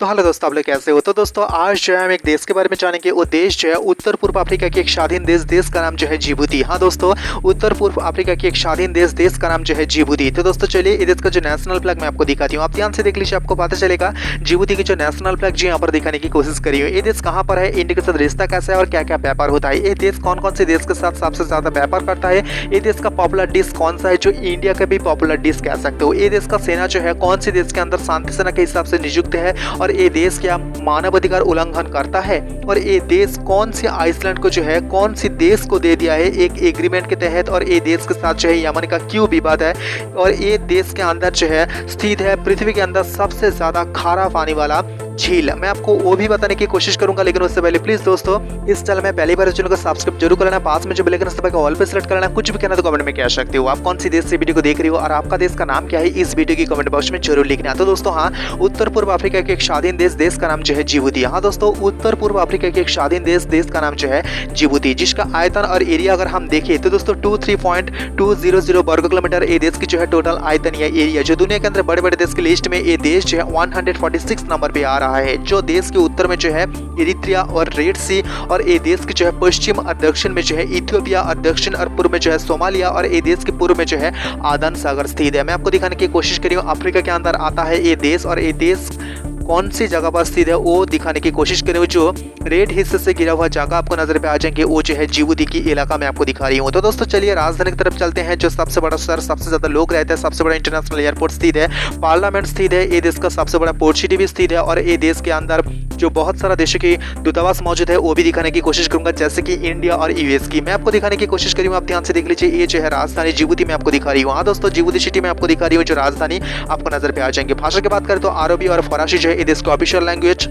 तो हेलो दोस्तों, आप लोग कैसे हो। तो दोस्तों आज जो है हम एक देश के बारे में जानेंगे। वो देश जो है उत्तर पूर्व अफ्रीका की एक स्वाधीन देश का नाम जो है जिबूती। हाँ दोस्तों, उत्तर पूर्व अफ्रीका की एक स्वाधीन देश का नाम जो है जिबूती। तो दोस्तों चलिए इस देश का जो नेशनल फ्लैग मैं आपको दिखाती हूँ। आप ध्यान से देख लीजिए, आपको पता चलेगा जिबूती की जो नेशनल फ्लैग जो यहाँ पर दिखाने की कोशिश करी है। ये देश कहाँ पर है, इंडिया के साथ रिश्ता कैसा है और क्या क्या व्यापार होता है, ये देश कौन कौन से देश के साथ सबसे ज्यादा व्यापार करता है, ये देश का पॉपुलर डिश कौन सा है जो इंडिया का भी पॉपुलर डिश कह सकते हो, ये देश का सेना जो है कौन से देश के अंदर शांति सेना के हिसाब से नियुक्त है, और ये देश क्या मानवाधिकार उल्लंघन करता है, और ये देश कौन से आइसलैंड को जो है कौन सी देश को दे दिया है एक एग्रीमेंट के तहत, और ये देश के साथ जो है यमन का क्यों विवाद है, और ये देश के अंदर जो है स्थित है पृथ्वी के अंदर सबसे ज्यादा खारा पानी वाला झील। मैं आपको वो भी बताने की कोशिश करूंगा, लेकिन उससे पहले प्लीज दोस्तों इस चैनल में पहली बार चैनल को सब्सक्राइब जरूर कर लेना, पास में जो बेल आइकन दबा के ऑल पे सेलेक्ट कर लेना। कुछ भी कहना तो कमेंट में कह सकते हो, आप कौन सी देश से वीडियो को देख रही हो और आपका देश का नाम क्या है इस वीडियो की कमेंट बॉक्स में जरूर लिखना। तो दोस्तों हाँ, उत्तर पूर्व अफ्रीका के एक स्वाधीन देश का नाम जो है जिबूती। हाँ दोस्तों, उत्तर पूर्व अफ्रीका के एक स्वाधीन देश का नाम जो है जिबूती, जिसका आयतन और एरिया अगर हम देखें तो दोस्तों 23.200 वर्ग किलोमीटर ये देश की जो है टोटल आयतन या एरिया, जो दुनिया के अंदर बड़े बड़े देश की लिस्ट में ये देश जो है 146 नंबर पे आ रहा है। जो देश के उत्तर में जो है इरित्रिया और रेड सी, और ये देश के जो है पश्चिम और दक्षिण में जो है इथियोपिया, और दक्षिण और पूर्व में जो है सोमालिया, और ये देश के पूर्व में जो है आदन सागर स्थित है। मैं आपको दिखाने की कोशिश करी हूँ अफ्रीका के अंदर आता है ये देश, और ये देश कौन सी जगह पर स्थित है वो दिखाने की कोशिश करें। जो रेड हिस्से से घिरा हुआ जगह आपको नजर पे आ जाएंगे वो जो है जिबूती की इलाका में आपको दिखा रही हूँ। तो दोस्तों चलिए राजधानी की तरफ चलते हैं, जो सबसे बड़ा शहर, सबसे ज्यादा लोग रहते हैं, सबसे बड़ा इंटरनेशनल एयरपोर्ट स्थित है, पार्लियामेंट स्थित है, ये देश का सबसे बड़ा पोर्ट सिटी भी स्थित है, और ये देश के अंदर जो बहुत सारा देशों की दूतावास मौजूद है वो भी दिखाने की कोशिश करूंगा, जैसे कि इंडिया और यूएस की। मैं आपको दिखाने की कोशिश करी हूँ, आप ध्यान से देख लीजिए। ये जो है राजधानी जिबूती में आपको दिखा रही हूँ। हाँ दोस्तों, जिबूती सिटी में आपको दिखा रही हूँ जो राजधानी आपको नजर पे आ जाएंगे। भाषा की बात करें तो अरबी और फरासी जो है ये देश का ऑफिशियल लैंग्वेज,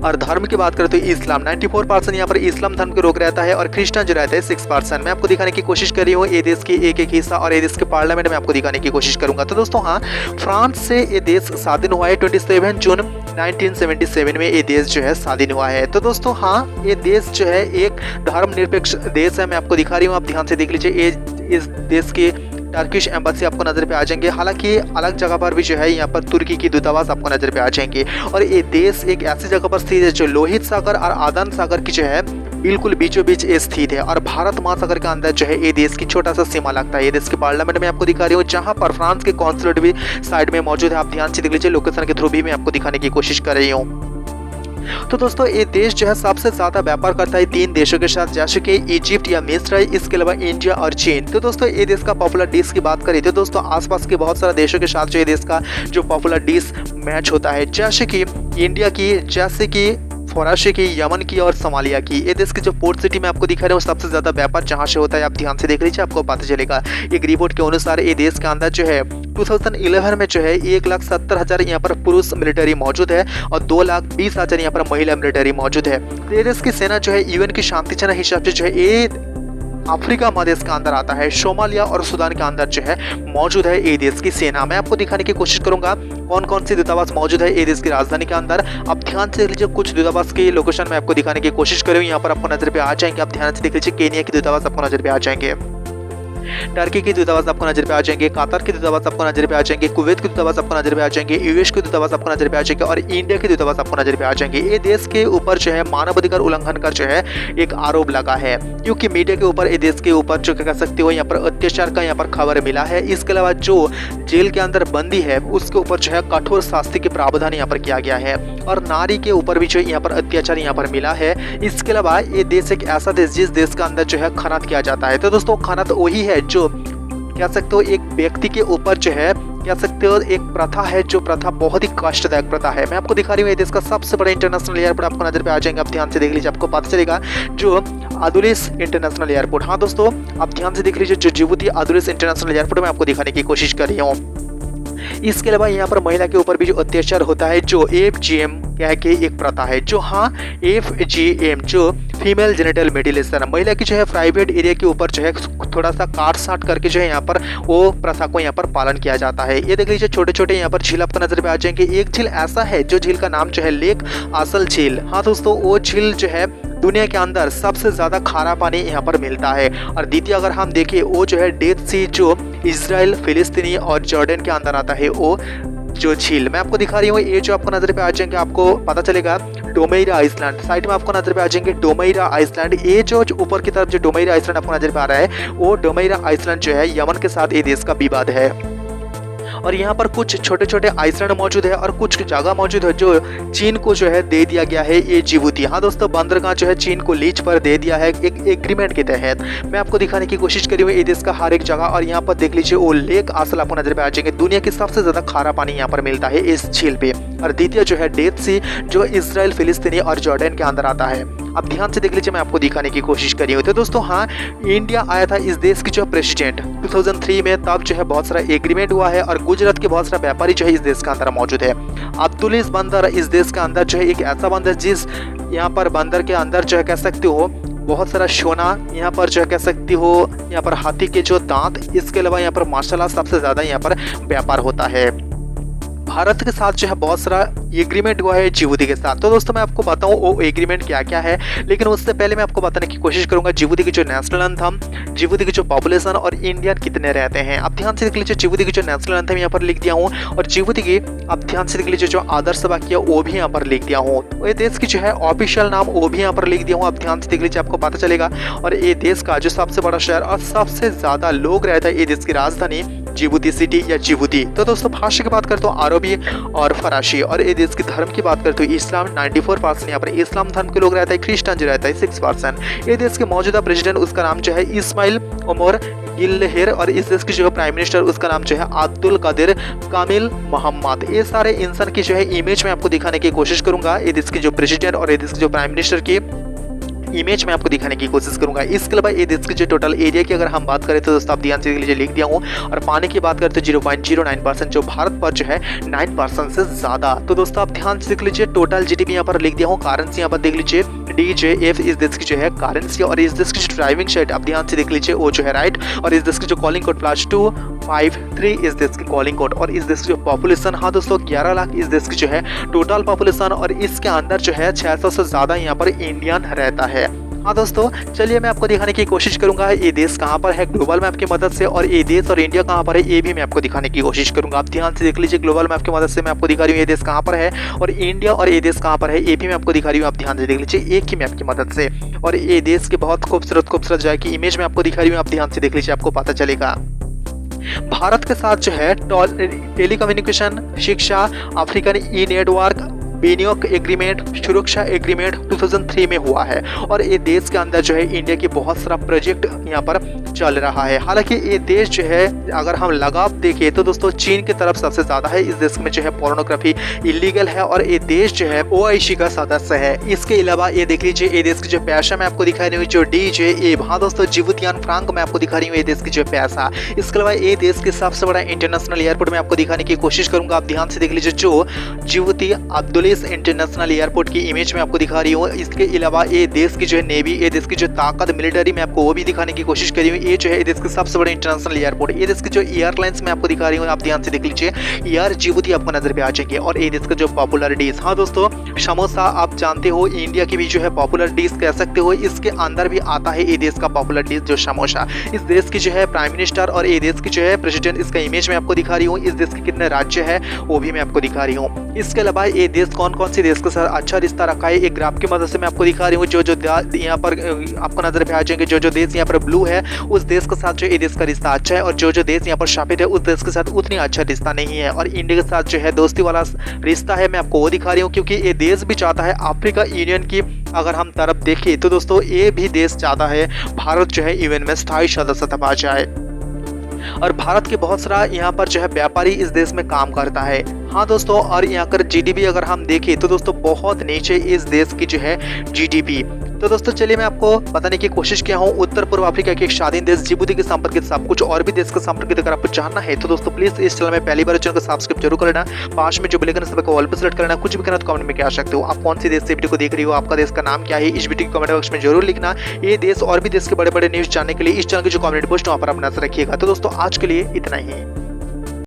और धर्म की बात करें तो इस्लाम 94% यहाँ पर इस्लाम धर्म के लोग रहता है, और क्रिश्चियन जो रहता है 6%। मैं आपको दिखाने की कोशिश कर रही हूँ ये देश की एक एक हिस्सा, और ये देश के पार्लियामेंट में आपको दिखाने की कोशिश करूंगा। तो दोस्तों हाँ, फ्रांस से ये देश स्वाधीन हुआ है 27 जून 1977 में ये देश जो है स्वाधीन हुआ है। तो दोस्तों हाँ, ये देश जो है एक धर्मनिरपेक्ष देश है। मैं आपको दिखा रही हूँ, आप ध्यान से देख लीजिए। इस देश की टर्किश एम्बेसी आपको नजर पे आ जाएंगे, हालांकि अलग जगह पर भी जो है यहाँ पर तुर्की की दूतावास आपको नजर पे आ जाएंगे। और ये देश एक ऐसी जगह पर स्थित है जो लोहित सागर और आदन सागर की जो है बिल्कुल बीचों बीच स्थित है, और भारत महासागर के अंदर जो है ये देश की छोटा सा सीमा लगता है। ये देश के पार्लियामेंट में आपको दिखा रही हूँ, जहाँ पर फ्रांस के कॉन्सुलेट भी साइड में मौजूद है। आप ध्यान से देख लीजिए, लोकेशन के थ्रू भी मैं आपको दिखाने की कोशिश कर रही हूँ। तो दोस्तों ये देश जो है सबसे ज्यादा व्यापार करता है 3 देशों के साथ, जैसे कि इजिप्ट या मिस्र है, इसके अलावा इंडिया और चीन। तो दोस्तों ये देश का पॉपुलर डिश की बात करें तो दोस्तों आसपास के बहुत सारे देशों के साथ जो ये देश का जो पॉपुलर डिश मैच होता है, जैसे कि इंडिया की, जैसे कि फराशी की, यमन की और सोमालिया की। ये देश की जो पोर्ट सिटी में आपको दिखा रहे हैं वो सबसे ज्यादा व्यापार जहां से होता है। आप ध्यान से देख लीजिए, आपको पता चलेगा। एक रिपोर्ट के अनुसार ये देश के अंदर जो है 2011 में जो है 1,70,000 यहाँ पर पुरुष मिलिट्री मौजूद है, और 2,20,000 यहाँ पर महिला मिलिट्री मौजूद है। ये देश की सेना जो है यूएन की शांति सेना हिसाब से जो है ये अफ्रीका महादेश के अंदर आता है, सोमालिया और सूडान के अंदर जो है मौजूद है ये देश की सेना। मैं आपको दिखाने की कोशिश करूंगा कौन कौन सी दूतावास मौजूद है ये देश की राजधानी के अंदर। आप ध्यान से देख लीजिए, कुछ दूतावास की लोकेशन में आपको दिखाने की कोशिश करूँ, यहाँ पर आपको नजर पे आ जाएंगे। आप ध्यान से देख लीजिए, केनिया की दूतावास आपको नजर पे आ जाएंगे, टर्की की दूतावास आपको नजर पे आ जाएंगे, कतर की दूतावास आपको नजर पे आ जाएंगे, कुवैत की दूतावास आपको नजर पे आ जाएंगे, यूएस की दूतावास आपको नजर पे आ जाएंगे, और इंडिया की दूतावास आपको नजर पे आ जाएंगे। ये देश के ऊपर जो है मानवाधिकार उल्लंघन का जो है एक आरोप लगा है, क्योंकि मीडिया के ऊपर ये देश के ऊपर जो कह सकते हो यहाँ पर अत्याचार का यहाँ पर खबर मिला है। इसके अलावा जो जेल के अंदर बंदी है उसके ऊपर जो है कठोर शास्ति के प्रावधान यहाँ पर किया गया है, और नारी के ऊपर भी जो यहाँ पर अत्याचार यहाँ पर मिला है। इसके अलावा ये देश एक ऐसा देश जिस देश के अंदर जो है खनन किया जाता है। तो दोस्तों खनन वही है जो कह सकते हो एक व्यक्ति के ऊपर जो है कह सकते हो एक प्रथा है, जो प्रथा बहुत ही कष्टदायक प्रथा है। मैं आपको दिखा रही हूँ ये देश का सबसे बड़ा इंटरनेशनल एयरपोर्ट आपको नजर पे आ जाएंगे। आप ध्यान से देख लीजिए, आपको पता चलेगा जो अदुलिस इंटरनेशनल एयरपोर्ट। हाँ दोस्तों, आप ध्यान से देख लीजिए, जो जिबूती अदुलिस इंटरनेशनल एयरपोर्ट में आपको दिखाने की कोशिश कर रही हूँ। इसके अलावा यहाँ पर महिला के ऊपर भी जो अत्याचार होता है, जो FGM कह के एक प्रथा है, जो हाँ FGM जो फीमेल जेनिटल म्यूटिलेशन, महिला की जो है प्राइवेट एरिया के ऊपर जो है थोड़ा सा काट साट करके जो है यहाँ पर वो प्रथा को यहाँ पर पालन किया जाता है। ये देख लीजिए, छोटे छोटे यहाँ पर झील आपको नजर पे आ जाएंगे। एक झील ऐसा है जो झील का नाम जो है लेक असल झील। हाँ दोस्तों, वो झील जो है दुनिया के अंदर सबसे ज्यादा खारा पानी यहाँ पर मिलता है। और द्वितीय अगर हम देखें वो जो है डेड सी, जो इजराइल, फिलिस्तीनी और जॉर्डन के अंदर आता है, वो जो झील मैं आपको दिखा रही हूँ, ये जो आपको नजर पे आ जाएंगे, आपको पता चलेगा डोमेइरा आइसलैंड। साइड में आपको नजर पे आ जाएंगे डोमेइरा आइसलैंड। ये जो ऊपर की तरफ जो डोमेइरा आइसलैंड आपको नजर पे आ रहा है, वो डोमेइरा आइसलैंड जो है यमन के साथ ये देश का विवाद है। और यहाँ पर कुछ छोटे छोटे आइसलैंड मौजूद है और कुछ जगह मौजूद है जो चीन को जो है दे दिया गया है, ये जिबूती। हाँ दोस्तों, बंदरगाह जो है चीन को लीज पर दे दिया है एक एग्रीमेंट के तहत। मैं आपको दिखाने की कोशिश करी हूँ ये देश का हर एक जगह। और यहाँ पर देख लीजिए वो लेक आसल आपको नजर पे आ जाएंगे। दुनिया की सबसे ज्यादा खारा पानी यहाँ पर मिलता है इस झील पे। और द्वितीय जो है डेथ सी, जो इसराइल, फिलिस्तीनी और जॉर्डन के अंदर आता है। अब ध्यान से देख लीजिए, मैं आपको दिखाने की कोशिश करी हूँ। तो दोस्तों हाँ, इंडिया आया था इस देश की जो प्रेसिडेंट 2003 में, तब जो है बहुत सारा एग्रीमेंट हुआ है। और गुजरात के बहुत सारा व्यापारी जो है इस देश के अंदर मौजूद है। अब्दुलिस बंदर इस देश के अंदर जो है एक ऐसा बंदर जिस यहाँ पर बंदर के अंदर जो है कह सकते हो बहुत सारा सोना, यहाँ पर जो है कह सकती हो यहाँ पर हाथी के जो दांत, इसके अलावा यहाँ पर माशाल्लाह सबसे ज्यादा यहाँ पर व्यापार होता है। भारत के साथ जो है बहुत सारा एग्रीमेंट हुआ है जिबूती के साथ। तो दोस्तों मैं आपको बताऊं वो एग्रीमेंट क्या क्या है, लेकिन उससे पहले मैं आपको बताने की कोशिश करूंगा जिबूती की जो नेशनल एंथम, जिबूती की जो पॉपुलेशन और इंडियन कितने रहते हैं। अब ध्यान से देख लीजिए, जिबूती की जो नेशनल एंथम यहाँ पर लिख दिया हूँ, और जिबूती की अब ध्यान से देख लीजिए जो आदर्श वाक्य वो भी यहाँ पर लिख दिया हूँ। ये देश की जो है ऑफिशियल नाम वो भी यहाँ पर लिख दिया हूँ। अब ध्यान से देख लीजिए, आपको पता चलेगा। और ये देश का जो सबसे बड़ा शहर और सबसे ज्यादा लोग रहता है, ये देश की राजधानी जिबूती सिटी या जिबूती। तो दोस्तों भाषा की बात करते हो अरबी और फरासी। और ये देश के धर्म की बात करते हो इस्लाम 94% यहाँ पर इस्लाम धर्म के लोग रहता है, क्रिश्चियन जो रहता है 6%। ये देश के मौजूदा प्रेसिडेंट उसका नाम जो है इस्माइल उमर गिल्हेर। और इस देश की जो प्राइम मिनिस्टर उसका नाम जो है अब्दुल कादिर कामिल मोहम्मद। ये सारे इंसान की जो है इमेज में आपको दिखाने की कोशिश करूंगा, ये देश के जो प्रेसिडेंट और ये देश के जो प्राइम मिनिस्टर की इमेज में आपको दिखाने की कोशिश करूंगा। इसके अलावा ये देश के जो टोटल एरिया की अगर हम बात करें तो दोस्तों आप ध्यान से देख लीजिए, लिख दिया हूँ। और पानी की बात करते 0.09%, जो भारत पर जो है 9% से ज्यादा। तो दोस्तों आप ध्यान से देख लीजिए, टोटल जीडीपी यहाँ पर लिख दिया हूँ। करेंसी यहाँ पर देख लीजिए DJF इस देश की जो है करेंसी। और इस देश की जो ड्राइविंग शेट आप ध्यान से देख लीजिए वो जो है राइट। और इस देश की जो कॉलिंग कोड +253 इस देश की कॉलिंग कोड। और इस देश की जो पॉपुलेशन, हाँ दोस्तों 11 लाख इस देश की जो है टोटल पॉपुलेशन। और इसके अंदर जो है 600 से ज्यादा यहाँ पर इंडियन रहता है। हाँ दोस्तों चलिए मैं आपको दिखाने की कोशिश करूंगा ये देश कहाँ पर है ग्लोबल मैप की मदद से। और ये देश और इंडिया कहाँ पर है ये भी मैं आपको दिखाने की कोशिश करूंगा। आप ध्यान से देख लीजिए, ग्लोबल मैप की मदद से मैं आपको दिखा रही हूँ ये देश कहाँ पर है, और इंडिया और ये देश कहाँ पर है ये भी मैं आपको दिखा रही हूँ। आप ध्यान से देख लीजिए एक ही मैप की मदद से। और ये देश के बहुत खूबसूरत खूबसूरत जगह की इमेज में आपको दिखा रही हूँ। आप ध्यान से देख लीजिए, आपको पता चलेगा। भारत के साथ जो है टेलीकम्युनिकेशन, शिक्षा, अफ्रीकन ई नेटवर्क, विनियोग एग्रीमेंट, सुरक्षा एग्रीमेंट 2003 में हुआ है। और ये देश के अंदर जो है इंडिया की बहुत सारा प्रोजेक्ट यहाँ पर चल रहा है। हालांकि ये देश जो है अगर हम लगाव देखें तो दोस्तों चीन की तरफ सबसे ज्यादा है। इस देश में जो है पोर्नोग्राफी इलीगल है। और ये देश जो है OIC का सदस्य है। इसके अलावा ये देख लीजिए ये देश की जो पैसा मैं आपको दिखा रही हूँ जो DJA, हाँ दोस्तों जिबूतियन फ्रांक मैं आपको दिखा रही हूँ ये देश की जो पैसा। इसके अलावा ये देश के सबसे बड़ा इंटरनेशनल एयरपोर्ट में आपको दिखाने की कोशिश करूंगा। आप ध्यान से देख लीजिए, जो जिबूती अब्दुलिस इंटरनेशनल एयरपोर्ट की इमेज में आपको दिखा रही हूँ। इसके अलावा ये देश की जो है नेवी, ये देश की जो ताकत मिलिट्री में आपको वो भी दिखाने की कोशिश करी हुई। ये जो है देश के सबसे बड़े इंटरनेशनल एयरपोर्ट, ये देश की जो एयरलाइंस में आपको दिखा रही हूँ। आप ध्यान से देख लीजिए, एयर जिबूती आपको नजर पे आ जाएंगे। और ये देश का जो पॉपुलर डिश, हाँ दोस्तों समोसा आप जानते हो इंडिया की भी जो है पॉपुलर डिश कह सकते हो। इसके अंदर भी आता है ये देश का पॉपुलर डिश जो समोसा। इस देश की जो है प्राइम मिनिस्टर और ये देश की जो है प्रेसिडेंट, इसका इमेज में आपको दिखा रही हूँ। इस देश के कितने राज्य है वो भी मैं आपको दिखा रही हूँ। इसके अलावा ये देश कौन कौन से देश के साथ अच्छा रिश्ता रखा है एक ग्राफ की मदद से मैं आपको दिखा रही हूँ। जो यहाँ पर आपको नजर पे आ जाएंगे, जो देश यहाँ पर ब्लू है उस देश के साथ जो ये देश का रिश्ता अच्छा है। और जो देश यहाँ पर सफेद है उस देश के साथ उतनी अच्छा रिश्ता नहीं है। और इंडिया के साथ जो है दोस्ती वाला रिश्ता है मैं आपको वो दिखा रही हूँ, क्योंकि ये देश भी चाहता है अफ्रीका यूनियन की अगर हम तरफ देखें तो दोस्तों ये भी देश चाहता है भारत जो है यूएन में स्थायी सदस्यता पा जाए। और भारत के बहुत सारा यहाँ पर जो है व्यापारी इस देश में काम करता है। हाँ दोस्तों, और यहाँ कर GDP अगर हम देखें तो दोस्तों बहुत नीचे इस देश की जो है GDP। तो दोस्तों चलिए मैं आपको बताने की कोशिश किया हूँ उत्तर पूर्व अफ्रीका के एक स्वाधीन देश जिबूती के संपर्कित सब कुछ और भी देश के संपर्कित अगर आपको जानना है तो दोस्तों प्लीज इस चैनल में पहली बार चैनल को सब्सक्राइब जरूर कर लेना। पास में जो बेल आइकन को ऑल पे सेलेक्ट करना। कुछ भी करना तो कमेंट में क्या सकते हो, आप कौन सी देश से वीडियो को देख रही हो, आपका देश का नाम क्या है, इस वीडियो के कमेंट बॉक्स में जरूर लिखना। ये देश और भी देश के बड़े बड़े न्यूज जानने के लिए इस चैनल की जो कमेंट पोस्ट वहाँ पर अपना रखिएगा। तो दोस्तों आज के लिए इतना ही।